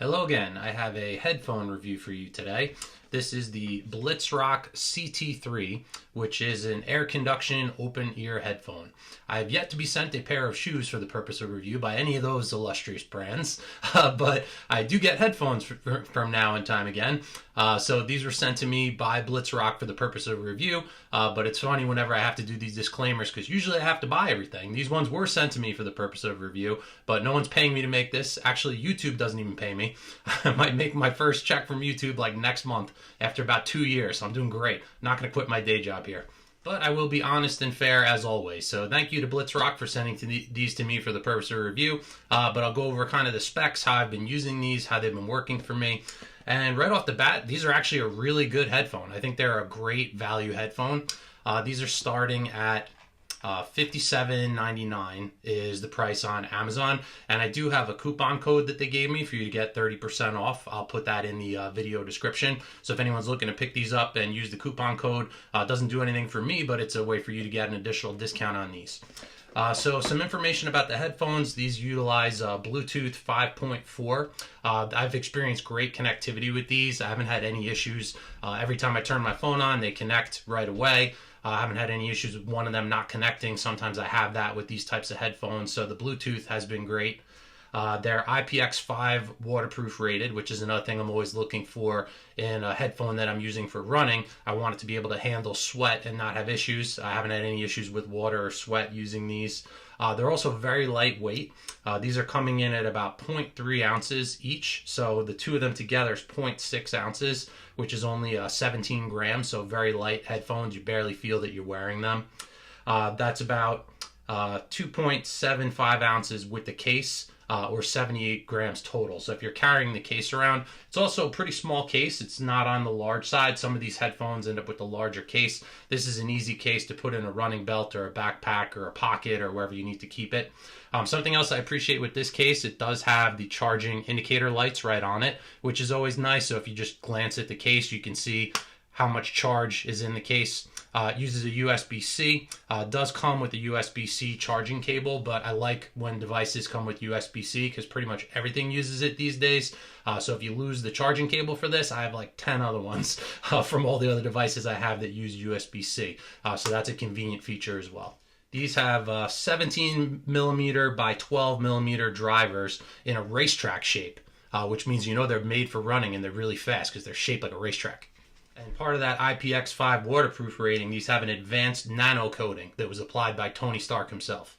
Hello again. I have a headphone review for you today. This is the Blitzrock CT3, which is an air conduction open ear headphone. I have yet to be sent a pair of shoes for the purpose of review by any of those illustrious brands, but I do get headphones from now and time again. So these were sent to me by Blitzrock for the purpose of review, but it's funny whenever I have to do these disclaimers because usually I have to buy everything. These ones were sent to me for the purpose of review, but no one's paying me to make this. Actually, YouTube doesn't even pay me. I might make my first check from YouTube like next month after about 2 years. So I'm doing great. I'm not going to quit my day job here. But I will be honest and fair as always. So thank you to Blitzrock for sending these to me for the purpose of review. But I'll go over kind of the specs, how I've been using these, how they've been working for me. And right off the bat, these are actually a really good headphone. I think they're a great value headphone. These are starting at $57.99 is the price on Amazon, and I do have a coupon code that they gave me for you to get 30% off. I'll put that in the video description, so if anyone's looking to pick these up and use the coupon code, it doesn't do anything for me, but it's a way for you to get an additional discount on these. So some information about the headphones. These utilize Bluetooth 5.4. I've experienced great connectivity with these. I haven't had any issues. Every time I turn my phone on, they connect right away. I haven't had any issues with one of them not connecting. Sometimes I have that with these types of headphones. So the Bluetooth has been great. They're IPX5 waterproof rated, which is another thing I'm always looking for in a headphone that I'm using for running. I want it to be able to handle sweat and not have issues. I haven't had any issues with water or sweat using these. They're also very lightweight. These are coming in at about 0.3 ounces each. So the two of them together is 0.6 ounces, which is only 17 grams. So very light headphones. You barely feel that you're wearing them. That's about 2.75 ounces with the case. Or 78 grams total. So if you're carrying the case around, it's also a pretty small case. It's not on the large side. Some of these headphones end up with a larger case. This is an easy case to put in a running belt or a backpack or a pocket or wherever you need to keep it. Something else I appreciate with this case, it does have the charging indicator lights right on it, which is always nice. So if you just glance at the case, you can see how much charge is in the case. It uses a USB-C. Does come with a USB-C charging cable, but I like when devices come with USB-C because pretty much everything uses it these days. So if you lose the charging cable for this, I have like 10 other ones from all the other devices I have that use USB-C. So that's a convenient feature as well. These have 17 millimeter by 12 millimeter drivers in a racetrack shape, which means you know they're made for running and they're really fast because they're shaped like a racetrack. And part of that IPX5 waterproof rating, these have an advanced nano coating that was applied by Tony Stark himself.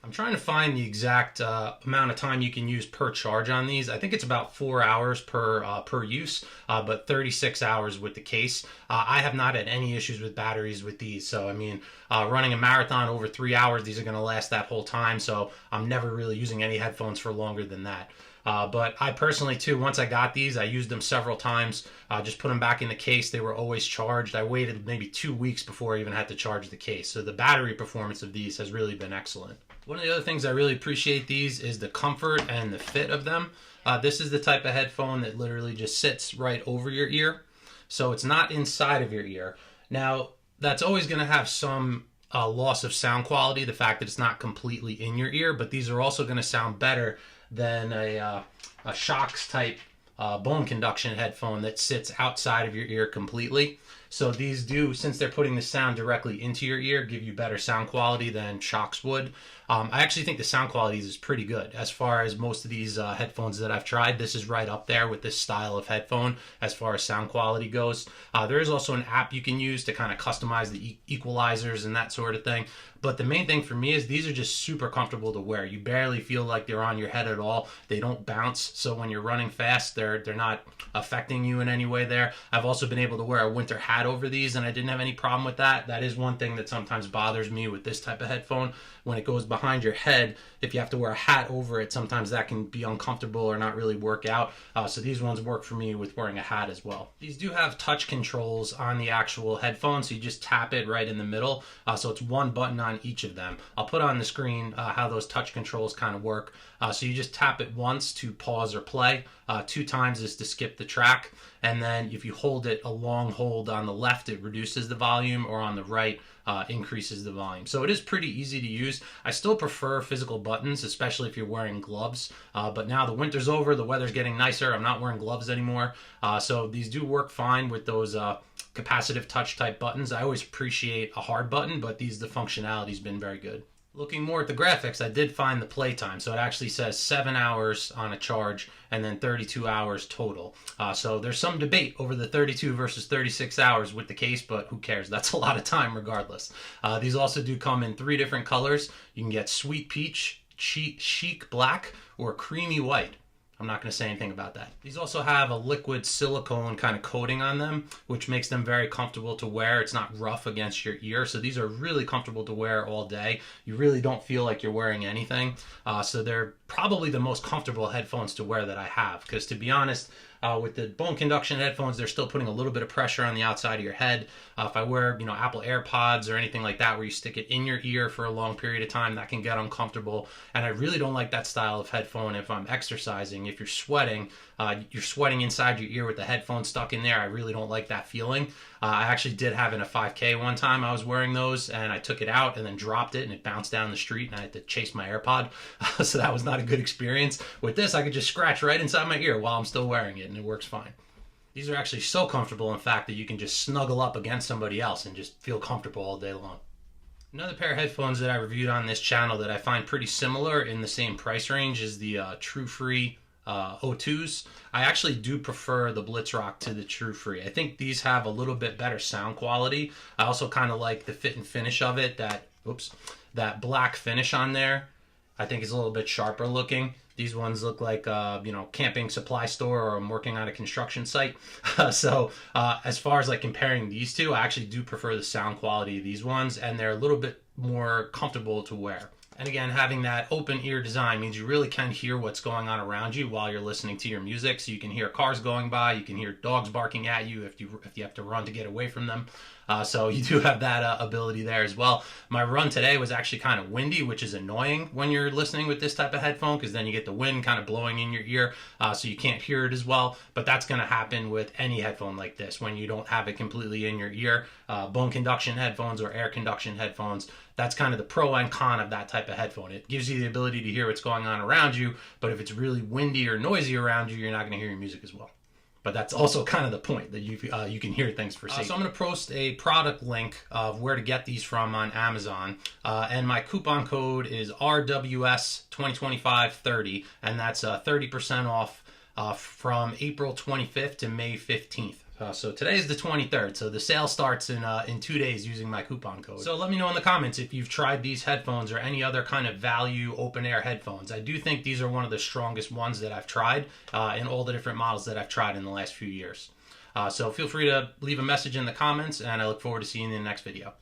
I'm trying to find the exact amount of time you can use per charge on these. I think it's about 4 hours per use, but 36 hours with the case. I have not had any issues with batteries with these. So, I mean, running a marathon over 3 hours, these are going to last that whole time. So I'm never really using any headphones for longer than that. But I personally, too, once I got these, I used them several times. Just put them back in the case. They were always charged. I waited maybe 2 weeks before I even had to charge the case. So the battery performance of these has really been excellent. One of the other things I really appreciate these is the comfort and the fit of them. This is the type of headphone that literally just sits right over your ear. So it's not inside of your ear. Now, that's always going to have some loss of sound quality, the fact that it's not completely in your ear, but these are also going to sound better than a Shocks type bone conduction headphone that sits outside of your ear completely. So these do, since they're putting the sound directly into your ear, give you better sound quality than Shocks would. I actually think the sound quality is pretty good. As far as most of these headphones that I've tried, this is right up there with this style of headphone as far as sound quality goes. There is also an app you can use to kind of customize the equalizers and that sort of thing. But the main thing for me is these are just super comfortable to wear. You barely feel like they're on your head at all. They don't bounce, so when you're running fast, they're not affecting you in any way there. I've also been able to wear a winter hat over these, and I didn't have any problem with that. That is one thing that sometimes bothers me with this type of headphone. When it goes behind your head, if you have to wear a hat over it, sometimes that can be uncomfortable or not really work out. So these ones work for me with wearing a hat as well. These do have touch controls on the actual headphone, so you just tap it right in the middle. So it's one button on each of them. I'll put on the screen how those touch controls kind of work. So you just tap it once to pause or play, 2 times is to skip the track, and then if you hold it a long hold on the left, it reduces the volume, or on the right, increases the volume. So it is pretty easy to use. I still prefer physical buttons, especially if you're wearing gloves, but now the winter's over, the weather's getting nicer, I'm not wearing gloves anymore, so these do work fine with those capacitive touch type buttons. I always appreciate a hard button, but the functionality's been very good. Looking more at the graphics, I did find the playtime. So it actually says 7 hours on a charge and then 32 hours total. So there's some debate over the 32 versus 36 hours with the case, but who cares? That's a lot of time regardless. These also do come in 3 different colors. You can get sweet peach, chic black, or creamy white. I'm not going to say anything about that. These also have a liquid silicone kind of coating on them, which makes them very comfortable to wear. It's not rough against your ear, so these are really comfortable to wear all day. You really don't feel like you're wearing anything. So they're probably the most comfortable headphones to wear that I have, because to be honest, with the bone conduction headphones, they're still putting a little bit of pressure on the outside of your head. If I wear, Apple AirPods or anything like that, where you stick it in your ear for a long period of time, that can get uncomfortable. And I really don't like that style of headphone if I'm exercising. If you're sweating inside your ear with the headphone stuck in there. I really don't like that feeling. I actually did have in a 5K one time. I was wearing those and I took it out and then dropped it and it bounced down the street and I had to chase my AirPod. So that was not a good experience. With this, I could just scratch right inside my ear while I'm still wearing it and it works fine. These are actually so comfortable, in fact, that you can just snuggle up against somebody else and just feel comfortable all day long. Another pair of headphones that I reviewed on this channel that I find pretty similar in the same price range is the True-Free O2s. I actually do prefer the Blitzrock to the True-Free. I think these have a little bit better sound quality. I also kind of like the fit and finish of it. That black finish on there, I think is a little bit sharper looking. These ones look like camping supply store, or I'm working on a construction site. So as far as like comparing these two, I actually do prefer the sound quality of these ones, and they're a little bit more comfortable to wear. And again, having that open ear design means you really can hear what's going on around you while you're listening to your music. So you can hear cars going by, you can hear dogs barking at you if you have to run to get away from them. So you do have that ability there as well. My run today was actually kind of windy, which is annoying when you're listening with this type of headphone, because then you get the wind kind of blowing in your ear, so you can't hear it as well. But that's going to happen with any headphone like this when you don't have it completely in your ear. Bone conduction headphones or air conduction headphones, that's kind of the pro and con of that type of headphone. It gives you the ability to hear what's going on around you, but if it's really windy or noisy around you, you're not going to hear your music as well. But that's also kind of the point, that you can hear things for safety. So I'm going to post a product link of where to get these from on Amazon. And my coupon code is RWS202530. And that's 30% off from April 25th to May 15th. So today is the 23rd, so the sale starts in 2 days using my coupon code. So let me know in the comments if you've tried these headphones or any other kind of value open air headphones. I do think these are one of the strongest ones that I've tried in all the different models that I've tried in the last few years. So feel free to leave a message in the comments, and I look forward to seeing you in the next video.